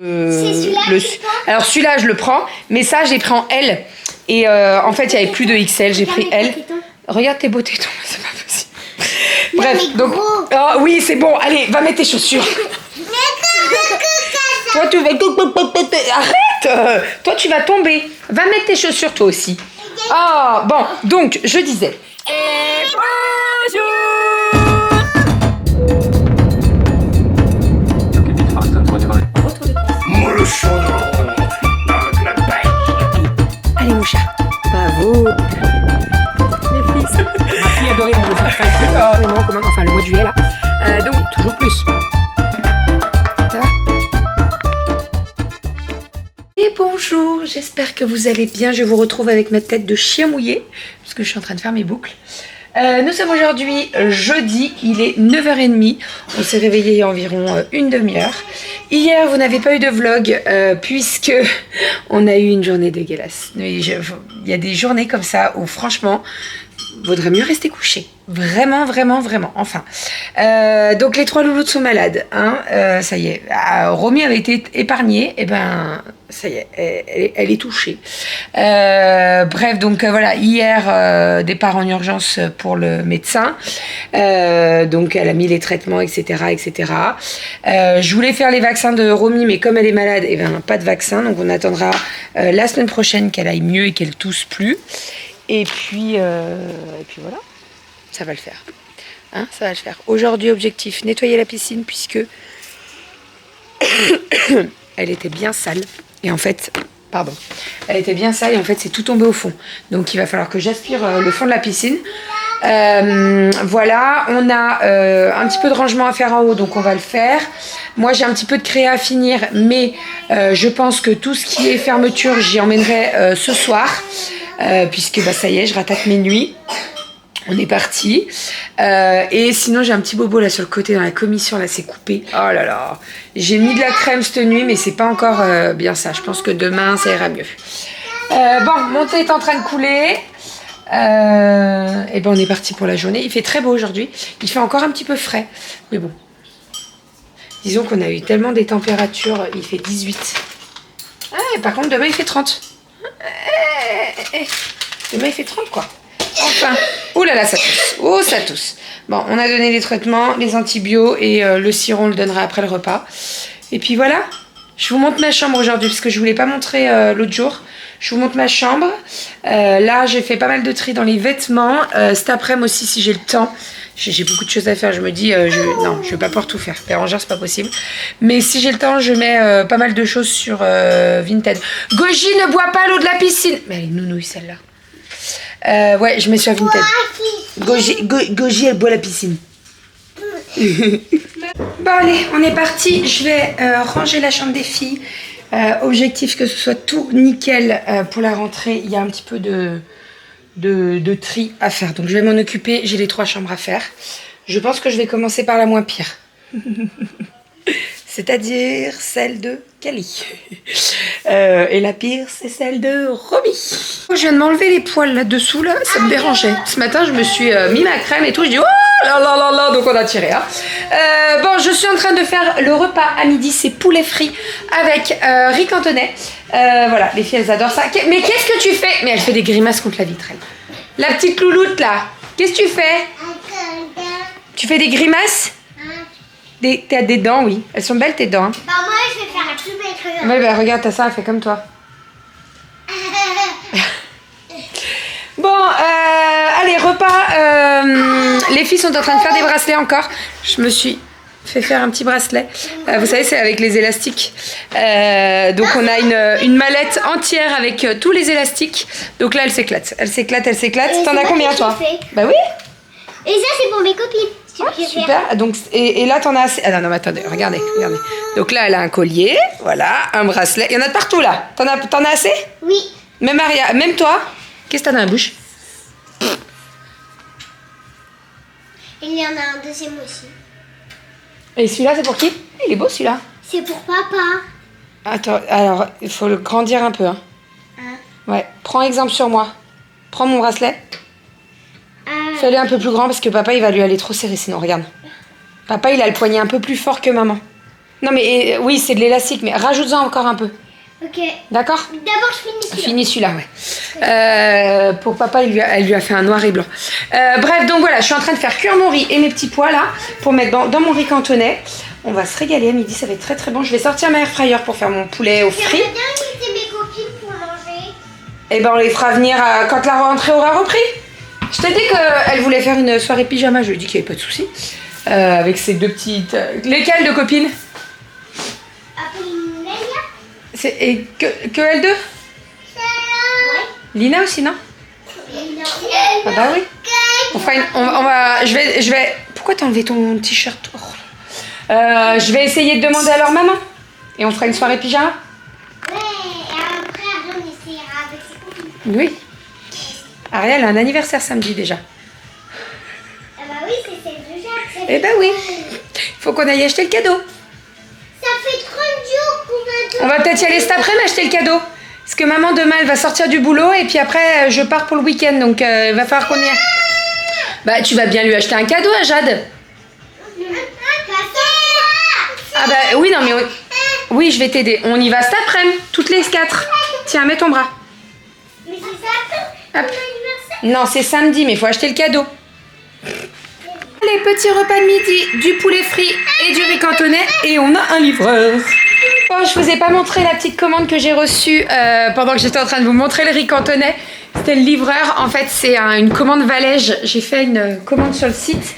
Alors celui-là je le prends, mais ça je l'ai pris en L. Et en fait il n'y avait plus de XL, j'ai pris L. Regarde tes beaux tétons, c'est pas possible. Bref, donc... Oh oui c'est bon, allez, va mettre tes chaussures. Toi tu vas... Arrête. Toi tu vas tomber. Va mettre tes chaussures toi aussi. Ah bon, donc je disais... bonjour. Allez mon chat, bravo. Les fils. Ma fille adorait mon beau enfin le mois de juillet là. Donc toujours plus. Ça va? Et bonjour, j'espère que vous allez bien. Je vous retrouve avec ma tête de chien mouillé parce que je suis en train de faire mes boucles. Nous sommes aujourd'hui jeudi, il est 9h30, on s'est réveillé il y a environ une demi-heure. Hier vous n'avez pas eu de vlog puisque on a eu une journée dégueulasse. Il y a des journées comme ça où franchement, vaudrait mieux rester couché. Vraiment, vraiment, vraiment. Enfin. Donc les trois louloutes sont malades. Hein. Ça y est. Romy avait été épargnée. Et ben, ça y est. Elle est touchée. Bref, donc voilà. Hier, départ en urgence pour le médecin. Donc elle a mis les traitements, etc. etc. Je voulais faire les vaccins de Romy, mais comme elle est malade, et ben, pas de vaccin. Donc on attendra la semaine prochaine qu'elle aille mieux et qu'elle tousse plus. Et puis voilà, ça va le faire. Hein, ça va le faire. Aujourd'hui, objectif, nettoyer la piscine puisque elle était bien sale. Et en fait, pardon, elle était bien sale et en fait, c'est tout tombé au fond. Donc, il va falloir que j'aspire le fond de la piscine. Voilà, on a un petit peu de rangement à faire en haut, donc on va le faire. Moi, j'ai un petit peu de créa à finir, mais je pense que tout ce qui est fermeture, j'y emmènerai ce soir. Puisque bah, ça y est, je rattaque mes nuits. On est parti. Et sinon, j'ai un petit bobo là sur le côté dans la commission. Là, c'est coupé. Oh là là. J'ai mis de la crème cette nuit, mais c'est pas encore bien ça. Je pense que demain, ça ira mieux. Bon, mon thé est en train de couler. Et ben, on est parti pour la journée. Il fait très beau aujourd'hui. Il fait encore un petit peu frais. Mais bon. Disons qu'on a eu tellement des températures. Il fait 18. Ah, par contre, demain, il fait 30. Demain il fait 30 quoi. Enfin, oh là là ça tousse. Oh ça tousse. Bon, on a donné les traitements, les antibiotiques et le sirop on le donnera après le repas. Et puis voilà. Je vous montre ma chambre aujourd'hui parce que je voulais pas montrer l'autre jour. Je vous montre ma chambre. Là j'ai fait pas mal de tri dans les vêtements. Cet après-midi aussi si j'ai le temps. J'ai beaucoup de choses à faire, je me dis, non, je vais pas pouvoir tout faire. Bérangère, c'est pas possible. Mais si j'ai le temps, je mets pas mal de choses sur Vinted. Goji ne boit pas l'eau de la piscine. Mais elle est nounouille, celle-là. Ouais, je mets sur Vinted. Goji, elle boit la piscine. Bon, allez, on est parti. Je vais ranger la chambre des filles. Objectif que ce soit tout nickel pour la rentrée. Il y a un petit peu de tri à faire. Donc je vais m'en occuper, j'ai les 3 chambres à faire. Je pense que je vais commencer par la moins pire. C'est-à-dire celle de Kali. Et la pire, c'est celle de Romy. Je viens de m'enlever les poils là-dessous, là, ça me dérangeait. Ce matin, je me suis mis ma crème et tout, je dis oh là là là là, donc on a tiré. Hein. Bon, je suis en train de faire le repas à midi, c'est poulet frit avec riz cantonais. Voilà, les filles, elles adorent ça. Mais qu'est-ce que tu fais? Mais elle fait des grimaces contre la vitre, elle. La petite louloute, là. Qu'est-ce que tu fais? Tu fais des grimaces? T'as des dents, oui. Elles sont belles, tes dents. Hein. Bah moi, je vais faire la plus belle que ouais, bah regarde, t'as ça, elle fait comme toi. Bon, allez, repas. Les filles sont en train de faire des bracelets encore. Je me suis fait faire un petit bracelet. Vous savez, c'est avec les élastiques. Donc, on a une mallette entière avec tous les élastiques. Donc là, elle s'éclate. Elle s'éclate, elle s'éclate. T'en as combien, toi? Bah oui. Et ça, c'est pour mes copines. Ouais, super. Donc, et là, t'en as assez. Ah non, non, mais attendez, regardez, regardez. Donc là, elle a un collier, voilà, un bracelet. Il y en a de partout, là. T'en as assez? Oui. Même Maria, même toi? Qu'est-ce que t'as dans la bouche? Il y en a un deuxième aussi. Et celui-là, c'est pour qui? Il est beau, celui-là. C'est pour papa. Attends, alors, il faut le grandir un peu. Hein. Ouais, prends exemple sur moi. Prends mon bracelet. Fais-le un peu plus grand parce que papa, il va lui aller trop serré sinon, regarde. Papa, il a le poignet un peu plus fort que maman. Non mais oui, c'est de l'élastique, mais rajoute-en encore un peu. Ok. D'accord? D'abord, je finis celui-là. Finis celui-là, ouais. Pour papa, elle lui a fait un noir et blanc. Bref, donc voilà, je suis en train de faire cuire mon riz et mes petits pois là, pour mettre dans mon riz cantonais. On va se régaler à midi, ça va être très très bon. Je vais sortir ma air fryer pour faire mon poulet au frit. J'aimerais bien inviter mes copines pour manger. Et ben on les fera venir quand la rentrée aura repris. Je t'ai dit qu'elle voulait faire une soirée pyjama, je lui ai dit qu'il n'y avait pas de souci. Avec ces deux petites... lesquelles de copines? Apolline, Lélia. Et que elles deux? Ouais. Lina aussi, non? Ah bah oui. On fera on va... Je vais... Pourquoi t'as enlevé ton t-shirt? Je vais essayer de demander à leur maman. Et on fera une soirée pyjama. Ouais, et après, on essaiera avec ses copines. Oui. Ariel a un anniversaire samedi déjà. Ah bah oui, c'est celle de Jacques. Eh ben oui. Il faut qu'on aille acheter le cadeau. Ça fait 30 jours qu'on va... On va peut-être y aller cet après-midi acheter le cadeau. Parce que maman demain elle va sortir du boulot et puis après je pars pour le week-end. Donc il va falloir qu'on y aille. Bah tu vas bien lui acheter un cadeau à Jade. Ah bah oui non mais... Oui je vais t'aider. On y va cet après-midi. Toutes les 4. Tiens mets ton bras. Mais c'est ça, ton Hop. anniversaire. Non c'est samedi mais il faut acheter le cadeau. Les petits repas de midi, du poulet frit et du riz cantonais et on a un livreur. Bon, je vous ai pas montré la petite commande que j'ai reçue pendant que j'étais en train de vous montrer le riz cantonais. C'était le livreur. En fait, c'est une commande Valège. J'ai fait une commande sur le site.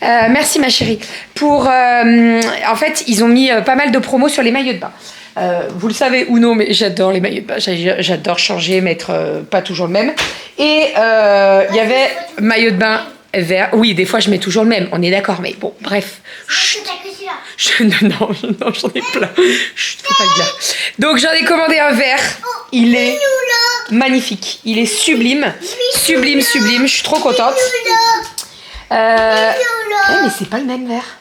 Merci ma chérie. En fait, ils ont mis pas mal de promos sur les maillots de bain. Vous le savez ou non, mais j'adore les maillots de bain. J'adore changer, mettre pas toujours le même. Et il y avait maillot de bain vert. Oui, des fois je mets toujours le même. On est d'accord, mais bon, bref. C'est ta que celui-là. Non, j'en ai plein. Chut, faut pas le dire. Donc j'en ai commandé un vert. Il est magnifique. Il est sublime. Sublime. Je suis trop contente. Mais c'est pas le même vert.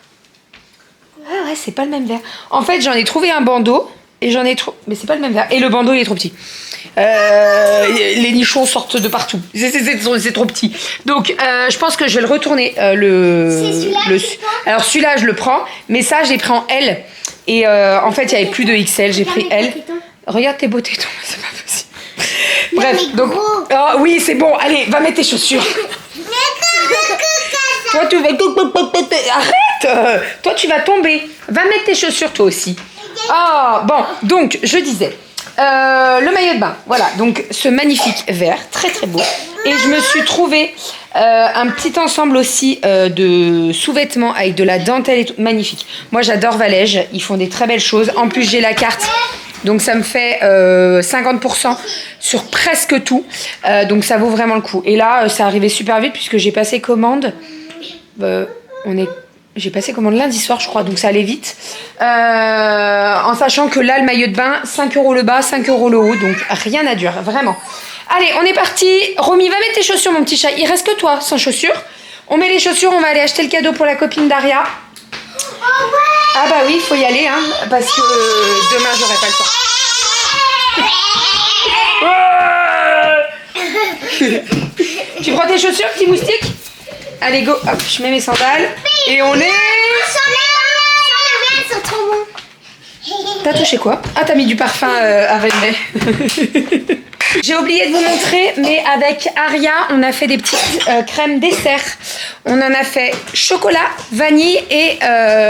Ouais, c'est pas le même vert. En fait, j'en ai trouvé un bandeau. Et j'en ai trop... Mais c'est pas le même vert. Et le bandeau, il est trop petit. Les nichons sortent de partout. C'est trop petit. Donc, je pense que je vais le retourner. C'est celui-là que tu prends ? Alors, celui-là, je le prends. Mais ça, je l'ai pris en L. Et en fait, il n'y avait plus de XL. J'ai pris L. Regarde tes beaux tétons. C'est pas possible. Bref, donc... Oh, oui, c'est bon. Allez, va mettre tes chaussures. Toi, tu vas... Arrête. Toi, tu vas tomber. Va mettre tes chaussures, toi aussi. Ah, bon. Donc, je disais... le maillot de bain, voilà, donc ce magnifique vert, très très beau. Et je me suis trouvé un petit ensemble aussi de sous-vêtements avec de la dentelle et tout, magnifique. Moi j'adore Valège, ils font des très belles choses. En plus j'ai la carte, donc ça me fait 50% sur presque tout. Donc ça vaut vraiment le coup. Et là, ça arrivait super vite puisque j'ai passé commande. J'ai passé commande lundi soir, je crois, donc ça allait vite. En sachant que là, le maillot de bain, 5 € le bas, 5 € le haut, donc rien à dire, vraiment. Allez, on est parti. Romy, va mettre tes chaussures, mon petit chat. Il reste que toi, sans chaussures. On met les chaussures, on va aller acheter le cadeau pour la copine d'Aria. Ah bah oui, il faut y aller, hein, parce que demain, j'aurai pas le temps. Tu prends tes chaussures, petit moustique? Allez, go. Hop, je mets mes sandales. Et on est... Ils sont trop bons. T'as touché quoi? Ah, t'as mis du parfum avec May. J'ai oublié de vous montrer, mais avec Aria, on a fait des petites crèmes dessert. On en a fait chocolat, vanille et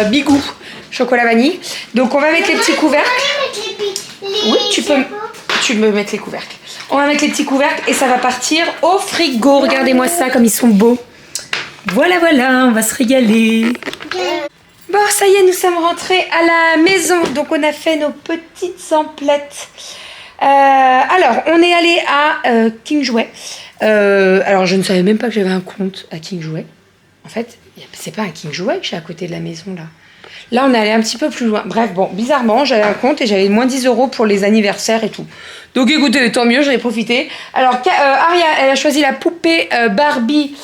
bigou. Chocolat vanille. Donc on va mettre les petits couvercles. Oui, tu peux mettre les couvercles. On va mettre les petits couvercles et ça va partir au frigo. Regardez-moi ça, comme ils sont beaux. Voilà, on va se régaler. Bon, ça y est, nous sommes rentrés à la maison. Donc, on a fait nos petites emplettes. Alors, on est allé à King Jouet. Alors, je ne savais même pas que j'avais un compte à King Jouet. En fait, c'est pas un King Jouet que j'ai à côté de la maison, là. Là, on est allé un petit peu plus loin. Bref, bon, bizarrement, j'avais un compte et j'avais moins 10 € pour les anniversaires et tout. Donc, écoutez, tant mieux, j'en ai profité. Alors, Aria, elle a choisi la poupée Barbie...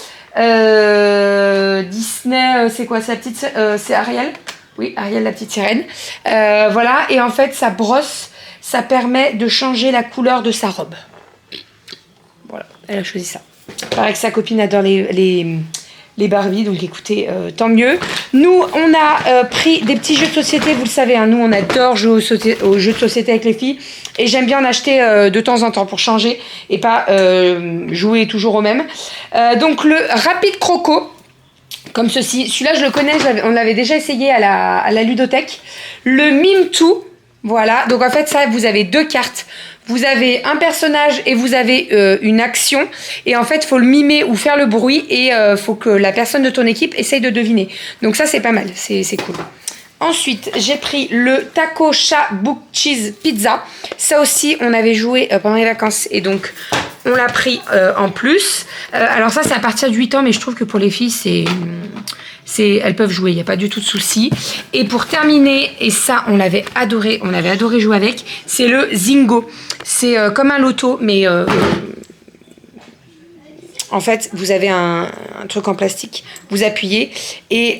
Disney, c'est quoi? C'est Ariel. Oui, Ariel, la petite sirène. Voilà, et en fait, sa brosse, ça permet de changer la couleur de sa robe. Voilà, elle a choisi ça. Il paraît que sa copine adore les les Barbie, donc écoutez, tant mieux. Nous, on a pris des petits jeux de société, vous le savez, hein, nous on adore jouer aux jeux de société avec les filles, et j'aime bien en acheter de temps en temps pour changer, et pas jouer toujours au même. Donc le Rapide Croco, comme ceci, celui-là je le connais, on l'avait déjà essayé à la ludothèque. Le Mime Tout, voilà, donc en fait ça, vous avez 2 cartes. Vous avez un personnage et vous avez une action. Et en fait, il faut le mimer ou faire le bruit. Et il faut que la personne de ton équipe essaye de deviner. Donc ça, c'est pas mal. C'est cool. Ensuite, j'ai pris le Taco Chat Book Cheese Pizza. Ça aussi, on avait joué pendant les vacances. Et donc, on l'a pris en plus. Alors ça, c'est à partir de 8 ans. Mais je trouve que pour les filles, elles peuvent jouer, il n'y a pas du tout de souci. Et pour terminer, et ça on avait adoré jouer avec, c'est le Zingo. C'est comme un loto, mais en fait vous avez un truc en plastique, vous appuyez et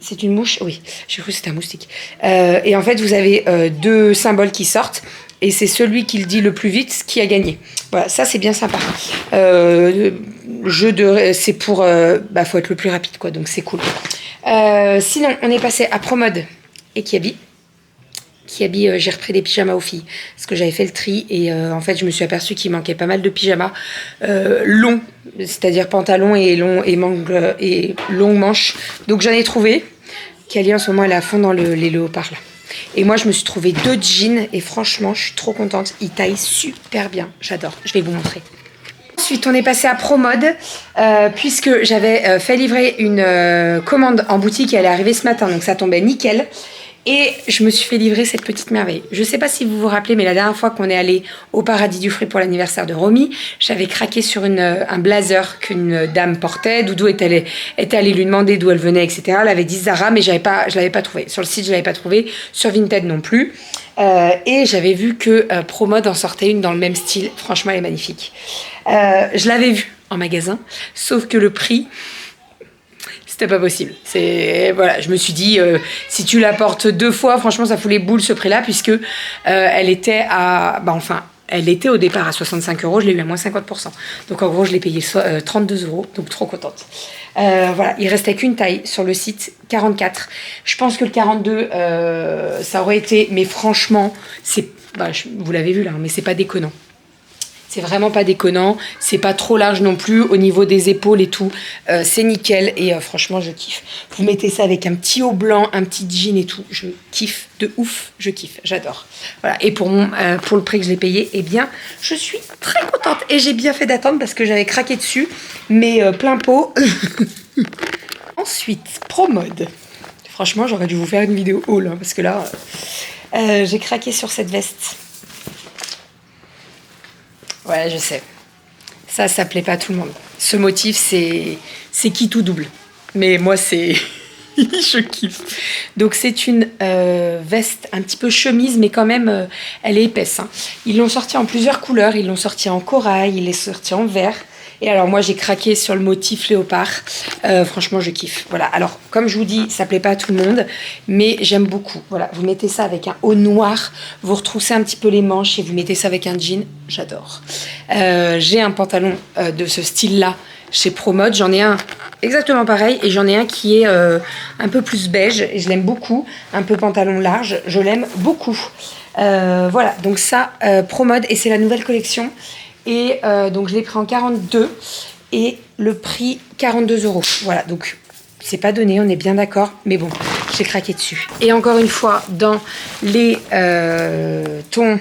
c'est une mouche, oui, j'ai cru que c'était un moustique. Et en fait vous avez 2 symboles qui sortent. Et c'est celui qui le dit le plus vite qui a gagné. Voilà, ça c'est bien sympa. C'est pour... faut être le plus rapide, quoi, donc c'est cool. Sinon, on est passé à Promode et Kiabi. Kiabi, j'ai repris des pyjamas aux filles. Parce que j'avais fait le tri et en fait, je me suis aperçue qu'il manquait pas mal de pyjamas longs. C'est-à-dire pantalon et longues manches. Donc j'en ai trouvé. Kali, en ce moment, elle est à fond dans les léopards, là. Et moi, je me suis trouvé 2 jeans et franchement, je suis trop contente. Ils taillent super bien. J'adore. Je vais vous montrer. Ensuite, on est passé à Promode puisque j'avais fait livrer une commande en boutique et elle est arrivée ce matin. Donc, ça tombait nickel. Et je me suis fait livrer cette petite merveille. Je ne sais pas si vous vous rappelez, mais la dernière fois qu'on est allé au Paradis du Fruit pour l'anniversaire de Romy, j'avais craqué sur un blazer qu'une dame portait. Doudou était allé lui demander d'où elle venait, etc. Elle avait dit Zara, mais je ne l'avais pas trouvé. Sur le site, je ne l'avais pas trouvé. Sur Vinted non plus. Et j'avais vu que Promode en sortait une dans le même style. Franchement, elle est magnifique. Je l'avais vue en magasin, sauf que le prix... C'était pas possible. Voilà, je me suis dit, si tu la portes 2 fois, franchement, ça fout les boules ce prix-là, puisque elle était elle était au départ à 65 €, je l'ai eu à moins 50%. Donc en gros, je l'ai payé 32 €, donc trop contente. Voilà, il restait qu'une taille sur le site, 44. Je pense que le 42, ça aurait été, mais franchement, vous l'avez vu là, mais c'est pas déconnant. C'est vraiment pas déconnant, c'est pas trop large non plus, au niveau des épaules et tout, c'est nickel et franchement je kiffe. Vous mettez ça avec un petit haut blanc, un petit jean et tout, je kiffe de ouf, je kiffe, j'adore. Voilà, et pour le prix que je l'ai payé, eh bien je suis très contente et j'ai bien fait d'attendre parce que j'avais craqué dessus, mais plein pot. Ensuite, Promode. Franchement j'aurais dû vous faire une vidéo haul, hein, parce que là, j'ai craqué sur cette veste. Ouais, je sais. Ça plaît pas à tout le monde. Ce motif, c'est qui tout double. Mais moi, c'est... je kiffe. Donc, c'est une veste un petit peu chemise, mais quand même, elle est épaisse. Hein. Ils l'ont sorti en plusieurs couleurs. Ils l'ont sorti en corail, ils l'ont sorti en vert. Et alors, moi, j'ai craqué sur le motif léopard. Franchement, je kiffe. Voilà. Alors, comme je vous dis, ça plaît pas à tout le monde, mais j'aime beaucoup. Voilà. Vous mettez ça avec un haut noir, vous retroussez un petit peu les manches et vous mettez ça avec un jean. J'adore. J'ai un pantalon de ce style-là chez Promode. J'en ai un exactement pareil et j'en ai un qui est un peu plus beige et je l'aime beaucoup. Un peu pantalon large. Je l'aime beaucoup. Voilà. Donc ça, Promode et c'est la nouvelle collection. Et donc je l'ai pris en 42 et le prix 42 €. Voilà, donc c'est pas donné, on est bien d'accord, mais bon, j'ai craqué dessus. Et encore une fois, dans les tons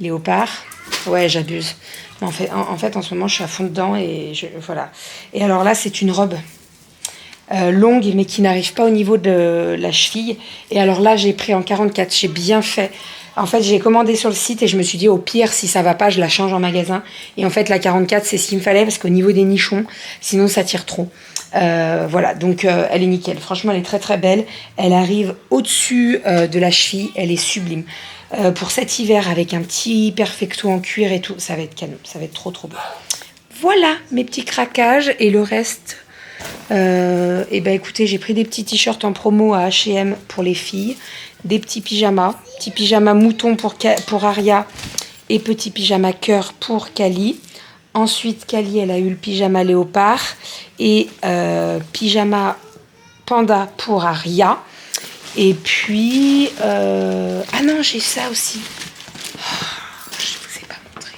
léopard, ouais, j'abuse. En fait, en ce moment, je suis à fond dedans et voilà. Et alors là, c'est une robe longue, mais qui n'arrive pas au niveau de la cheville. Et alors là, j'ai pris en 44, j'ai bien fait. En fait, j'ai commandé sur le site et je me suis dit, au pire, si ça va pas, je la change en magasin. Et en fait, la 44, c'est ce qu'il me fallait parce qu'au niveau des nichons, sinon ça tire trop. Voilà, donc elle est nickel. Franchement, elle est très très belle. Elle arrive au-dessus de la cheville. Elle est sublime. Pour cet hiver, avec un petit perfecto en cuir et tout, ça va être canon. Ça va être trop trop beau. Voilà mes petits craquages et le reste... et ben écoutez, j'ai pris des petits t-shirts en promo à H&M pour les filles, des petits pyjamas mouton pour Aria et petit pyjama cœur pour Kali. Ensuite, Kali, elle a eu le pyjama léopard et pyjama panda pour Aria. Et puis... Ah non, j'ai ça aussi. Oh, je ne vous ai pas montré.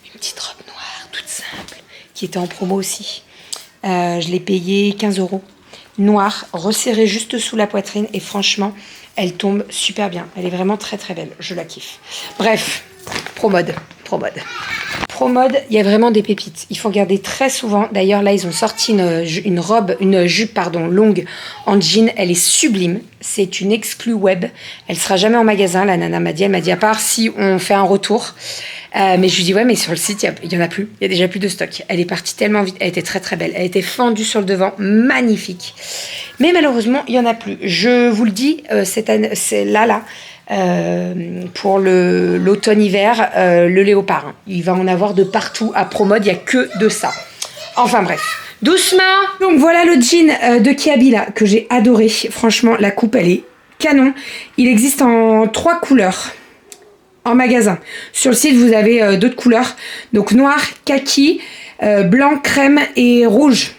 Une petite robe noire, toute simple, qui était en promo aussi. Je l'ai payée 15 €. Noire, resserrée juste sous la poitrine. Et franchement, elle tombe super bien. Elle est vraiment très très belle. Je la kiffe. Bref, ProMode. ProMode, il y a vraiment des pépites. Il faut regarder très souvent. D'ailleurs, là, ils ont sorti une jupe longue en jean. Elle est sublime. C'est une exclue web. Elle sera jamais en magasin. La nana m'a dit, à part si on fait un retour. Mais je lui dis, ouais, mais sur le site, il y en a plus. Il y a déjà plus de stock. Elle est partie tellement vite. Elle était très, très belle. Elle était fendue sur le devant. Magnifique. Mais malheureusement, il y en a plus. Je vous le dis, cette année, c'est là. Pour l'automne-hiver, le léopard. Hein. Il va en avoir de partout à ProMode, il n'y a que de ça. Enfin bref, doucement. Donc voilà le jean de Kiabi là, que j'ai adoré. Franchement, la coupe, elle est canon. Il existe en 3 couleurs en magasin. Sur le site, vous avez d'autres couleurs. Donc noir, kaki, blanc, crème et rouge.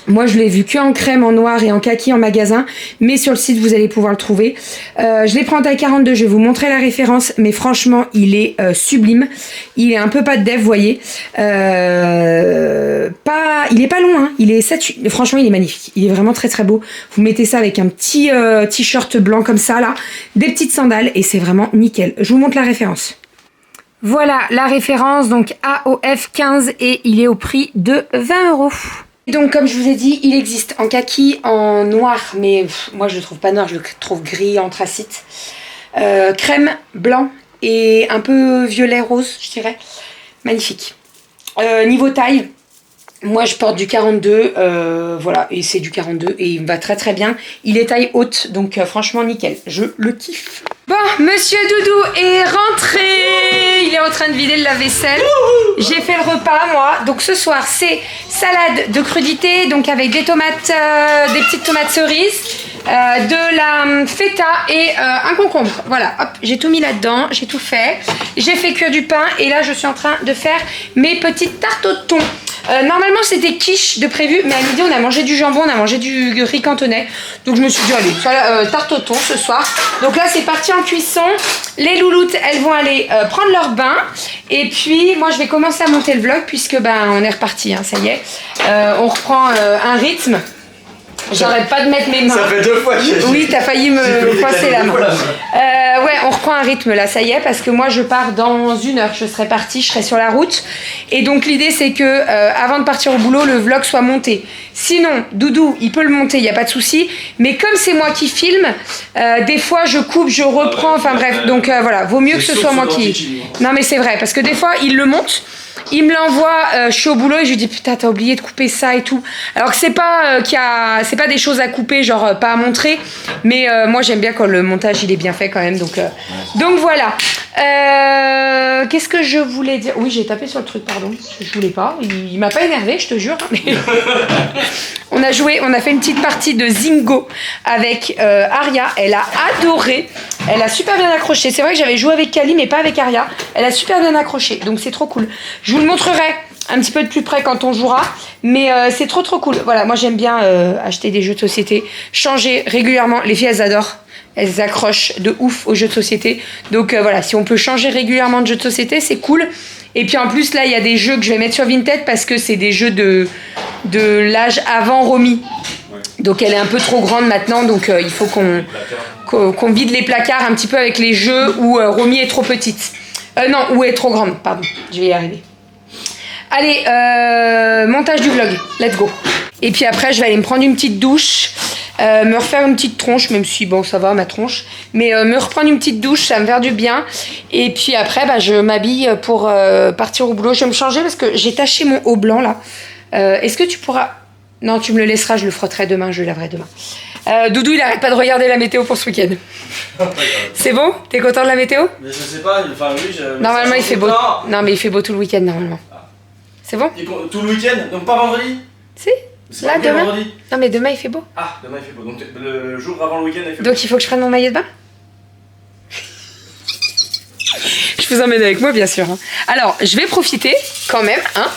Moi, je l'ai vu que en crème, en noir et en kaki en magasin. Mais sur le site, vous allez pouvoir le trouver. Je l'ai pris en taille 42. Je vais vous montrer la référence. Mais franchement, il est sublime. Il est un peu pas de dev, vous voyez. Il est pas long. Hein. Il est 7... Franchement, il est magnifique. Il est vraiment très, très beau. Vous mettez ça avec un petit t-shirt blanc comme ça, là. Des petites sandales. Et c'est vraiment nickel. Je vous montre la référence. Voilà la référence. Donc, AOF 15. Et il est au prix de 20 €. Donc comme je vous ai dit, il existe en kaki, en noir, mais moi je le trouve pas noir, je le trouve gris, anthracite. Crème, blanc et un peu violet rose, je dirais. Magnifique. Niveau taille, moi je porte du 42, voilà, et c'est du 42 et il me va très très bien. Il est taille haute, donc franchement nickel, je le kiffe. Bon, Monsieur Doudou est rentré. Il est en train de vider le lave-vaisselle. J'ai fait le repas, moi. Donc ce soir, c'est salade de crudité, donc avec des tomates, des petites tomates cerises, de la feta et un concombre. Voilà, hop, j'ai tout mis là-dedans, j'ai tout fait. J'ai fait cuire du pain et là, je suis en train de faire mes petites tartes au thon. Normalement, c'était quiche de prévu, mais à midi, on a mangé du jambon, on a mangé du riz cantonais. Donc, je me suis dit, allez, tarte au thon ce soir. Donc là, c'est parti en cuisson. Les louloutes, elles vont aller prendre leur bain. Et puis, moi, je vais commencer à monter le vlog puisque, on est reparti, hein, ça y est. On reprend un rythme. J'arrête pas de mettre mes mains. Ça fait 2 fois que j'ai... Oui, t'as failli me coincer la main. Ouais, on reprend un rythme là, ça y est, parce que moi je pars dans 1 heure. Je serai partie, je serai sur la route. Et donc l'idée c'est que avant de partir au boulot, le vlog soit monté. Sinon, Doudou, il peut le monter, il n'y a pas de souci. Mais comme c'est moi qui filme, des fois je coupe, je reprends, enfin bref. Donc voilà, vaut mieux que ce soit moi qui... Non mais c'est vrai, parce que des fois il le monte. Il me l'envoie, je suis au boulot et je lui dis putain t'as oublié de couper ça et tout. Alors que c'est pas c'est pas des choses à couper, genre pas à montrer, mais moi j'aime bien quand le montage il est bien fait quand même, donc voilà. Qu'est-ce que je voulais dire? Oui, j'ai tapé sur le truc, pardon, je voulais pas, il m'a pas énervé, je te jure. Mais on a fait une petite partie de Zingo avec Aria, elle a adoré. Elle a super bien accroché. C'est vrai que j'avais joué avec Kali, mais pas avec Aria. Elle a super bien accroché, donc c'est trop cool. Je vous le montrerai un petit peu de plus près quand on jouera, mais c'est trop cool. Voilà, moi j'aime bien acheter des jeux de société, changer régulièrement. Les filles, elles adorent. Elles accrochent de ouf aux jeux de société. Donc voilà, si on peut changer régulièrement de jeux de société, c'est cool. Et puis en plus, là, il y a des jeux que je vais mettre sur Vinted parce que c'est des jeux de l'âge avant Romy. Donc elle est un peu trop grande maintenant, donc il faut qu'on vide les placards un petit peu avec les jeux où Romy est trop petite. Non, où est trop grande, pardon, je vais y arriver. Allez, montage du vlog, let's go. Et puis après, je vais aller me prendre une petite douche, me refaire une petite tronche, même si, bon, ça va, ma tronche. Mais me reprendre une petite douche, ça va me faire du bien. Et puis après, je m'habille pour partir au boulot. Je vais me changer parce que j'ai taché mon haut blanc, là. Est-ce que tu pourras... Non, tu me le laisseras, je le frotterai demain, je le laverai demain. Doudou, il arrête pas de regarder la météo pour ce week-end. C'est bon? T'es content de la météo? Mais je sais pas, enfin oui, normalement il fait beau. Non mais il fait beau tout le week-end normalement. C'est bon? Tout le week-end? Donc pas vendredi? Si. Là, demain? Vendredi. Non mais demain il fait beau. Ah, demain il fait beau. Donc le jour avant le week-end il fait beau. Donc il faut que je prenne mon maillot de bain? Je je vous emmène avec moi, bien sûr. Hein. Alors, je vais profiter quand même, hein,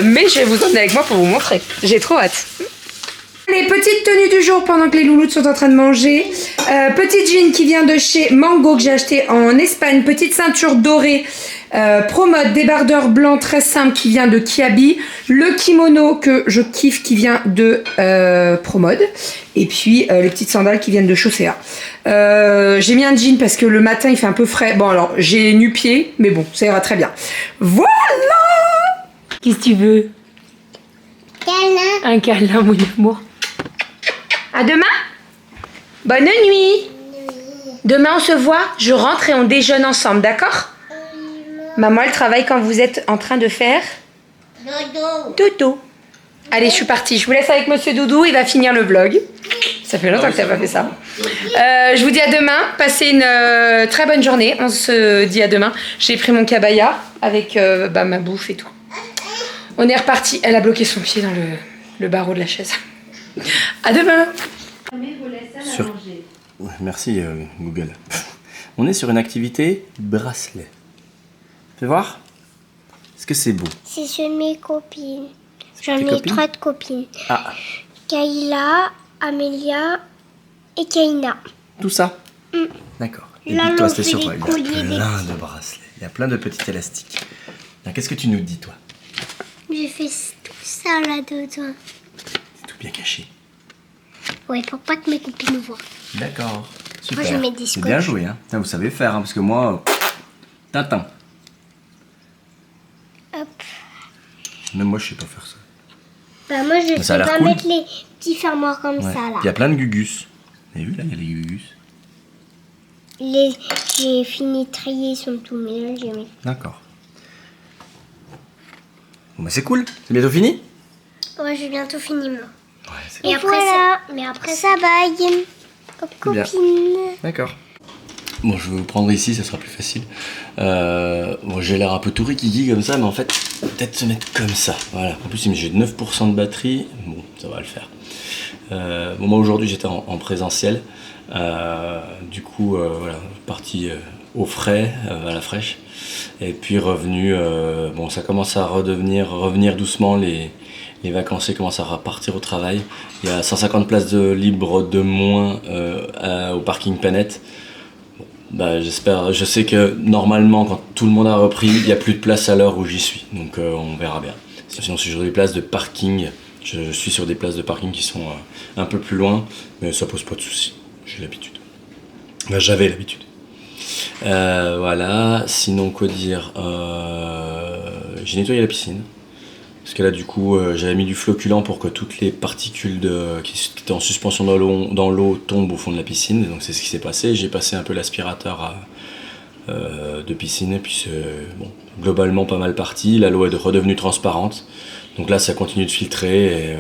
mais je vais vous emmener avec moi pour vous montrer. J'ai trop hâte. Les petites tenues du jour pendant que les louloutes sont en train de manger. Petit jean qui vient de chez Mango que j'ai acheté en Espagne. Petite ceinture dorée Promode, débardeur blanc très simple qui vient de Kiabi. Le kimono que je kiffe qui vient de Promode. Et puis les petites sandales qui viennent de Chaussea. J'ai mis un jean parce que le matin il fait un peu frais. Bon alors j'ai nu-pied mais bon ça ira très bien. Voilà. Qu'est-ce que tu veux? Câlin. Un câlin mon amour. À demain. Bonne nuit. Demain on se voit, je rentre et on déjeune ensemble, d'accord? Maman elle travaille quand vous êtes en train de faire Dodo. dodo. Allez je suis partie, je vous laisse avec monsieur Doudou, il va finir le vlog. Ça fait longtemps que t'as pas fait ça. Je vous dis à demain, passez une très bonne journée, on se dit à demain. J'ai pris mon cabaya avec ma bouffe et tout. On est reparti, elle a bloqué son pied dans le barreau de la chaise. À demain. Ouais, merci Google. On est sur une activité bracelet. Fais voir. Est-ce que c'est beau? C'est chez mes copines. J'en tes ai copines 3 copines. Ah, Kayla, Amélia et Kaina. tout ça. D'accord. Et Là, puis toi, on c'était fait sur des quoi? Il y a colliers, des plein de bracelets. Il y a plein de petits élastiques. Alors, qu'est-ce que tu nous dis, toi? J'ai fait tout ça là-dedans. C'est tout bien caché. Ouais, pour pas que mes copines voient. D'accord. Super. Moi, je mets des C'est scotch. bien joué, hein. Putain, vous savez faire, hein, parce que moi, Tintin. Hop. Même moi, je sais pas faire ça. Bah, moi, je Mais ça a sais l'air pas cool. mettre les petits fermoirs comme Ouais. ça là. Il y a plein de gugus. Vous avez vu, là, il y a les gugus. J'ai fini de trier, ils sont tout mélangés. Mais... D'accord. Bon, bah, c'est cool. C'est bientôt fini? Ouais, j'ai bientôt fini, moi. Ouais, c'est Et après, voilà. Mais après, ça baille. Comme Bien. copine. D'accord. Bon, je vais vous prendre ici, ça sera plus facile. Bon, j'ai l'air un peu tout rikiki comme ça, mais en fait, peut-être se mettre comme ça. Voilà. En plus, j'ai 9% de batterie. Bon, ça va le faire. Bon, moi, aujourd'hui, j'étais en présentiel. Du coup, voilà, parti au frais, à la fraîche. Et puis revenu, bon, ça commence à revenir doucement. Les vacanciers commencent à repartir au travail. Il y a 150 places de libre de moins au parking Planète. Bah, j'espère, je sais que normalement quand tout le monde a repris, il n'y a plus de place à l'heure où j'y suis, donc on verra bien. Sinon je suis sur des places de parking, je suis sur des places de parking qui sont un peu plus loin, mais ça pose pas de soucis, j'ai l'habitude. Enfin, j'avais l'habitude. Voilà, sinon quoi dire, j'ai nettoyé la piscine. Parce que là du coup j'avais mis du floculant pour que toutes les particules qui étaient en suspension dans l'eau tombent au fond de la piscine. Donc c'est ce qui s'est passé. J'ai passé un peu l'aspirateur de piscine et puis c'est bon, globalement pas mal parti. L'eau est redevenue transparente. Donc là ça continue de filtrer et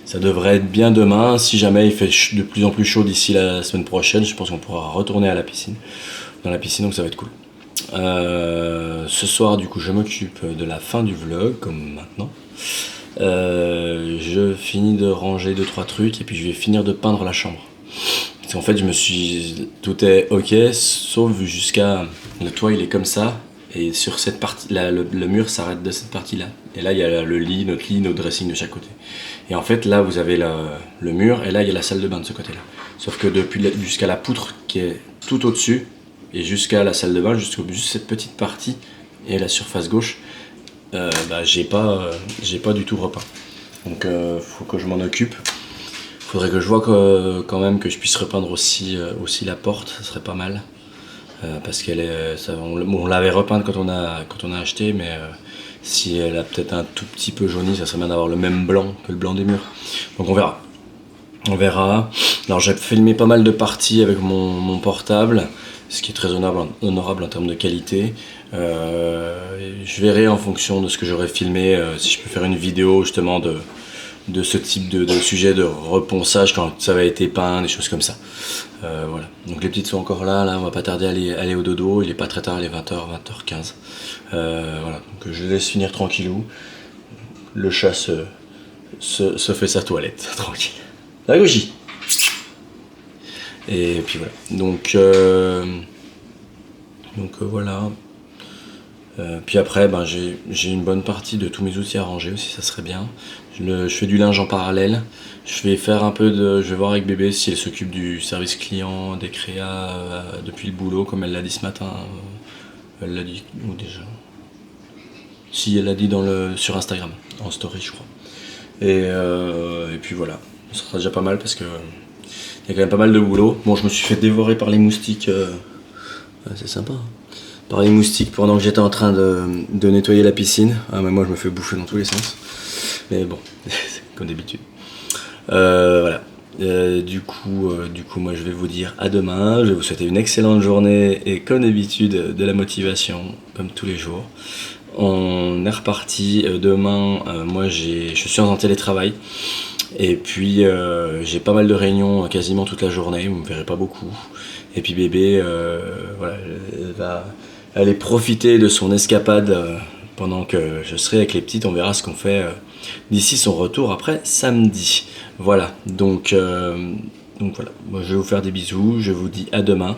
ça devrait être bien demain. Si jamais il fait de plus en plus chaud d'ici la semaine prochaine, je pense qu'on pourra retourner à la piscine. Dans la piscine, donc ça va être cool. Ce soir du coup je m'occupe de la fin du vlog comme maintenant. Je finis de ranger 2-3 trucs et puis je vais finir de peindre la chambre. Parce qu'en fait tout est ok sauf jusqu'à le toit il est comme ça et sur cette partie là le mur s'arrête de cette partie là et là il y a le lit, notre dressing de chaque côté. Et en fait là vous avez le mur et là il y a la salle de bain de ce côté là. Sauf que jusqu'à la poutre qui est tout au dessus et jusqu'à la salle de bain, juste cette petite partie et la surface gauche, bah, j'ai pas du tout repeint. Donc faut que je m'en occupe. Faudrait que je vois quand même que je puisse repeindre aussi la porte, ça serait pas mal. Parce qu'elle est, on l'avait repeinte quand on a acheté, mais si elle a peut-être un tout petit peu jauni, ça serait bien d'avoir le même blanc que le blanc des murs. Donc on verra. On verra. Alors j'ai filmé pas mal de parties avec mon portable. Ce qui est très honorable en termes de qualité. Je verrai en fonction de ce que j'aurai filmé, si je peux faire une vidéo justement de ce type de sujet de reponçage quand ça va être peint, des choses comme ça. Voilà. Donc les petites sont encore là, on va pas tarder à aller au dodo, il est pas très tard, il est 20h, 20h15. Voilà. Donc je laisse finir tranquillou. Le chat se fait sa toilette, tranquille. La gauchie. Et puis voilà, donc Donc voilà. Puis après, ben, j'ai une bonne partie de tous mes outils à ranger aussi, ça serait bien. Je fais du linge en parallèle. Je vais faire un peu de. Je vais voir avec bébé si elle s'occupe du service client, des créas depuis le boulot, comme elle l'a dit ce matin. Elle l'a dit où déjà? Si, elle l'a dit sur Instagram, en story, je crois. Et puis voilà, ça sera déjà pas mal parce que il y a quand même pas mal de boulot. Bon, je me suis fait dévorer par les moustiques. Ouais, c'est sympa. Par les moustiques pendant que j'étais en train de nettoyer la piscine. Ah, mais moi, je me fais bouffer dans tous les sens. Mais bon, c'est comme d'habitude. Voilà. Du coup, moi, je vais vous dire à demain. Je vais vous souhaiter une excellente journée et comme d'habitude, de la motivation, comme tous les jours. On est reparti demain. Moi, je suis en télétravail. Et puis, j'ai pas mal de réunions quasiment toute la journée. Vous me verrez pas beaucoup. Et puis, bébé, voilà, elle va aller profiter de son escapade pendant que je serai avec les petites. On verra ce qu'on fait d'ici son retour après samedi. Voilà, donc voilà, moi, je vais vous faire des bisous, je vous dis à demain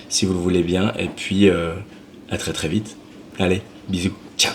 si vous le voulez bien, et puis à très très vite. Allez, bisous, ciao.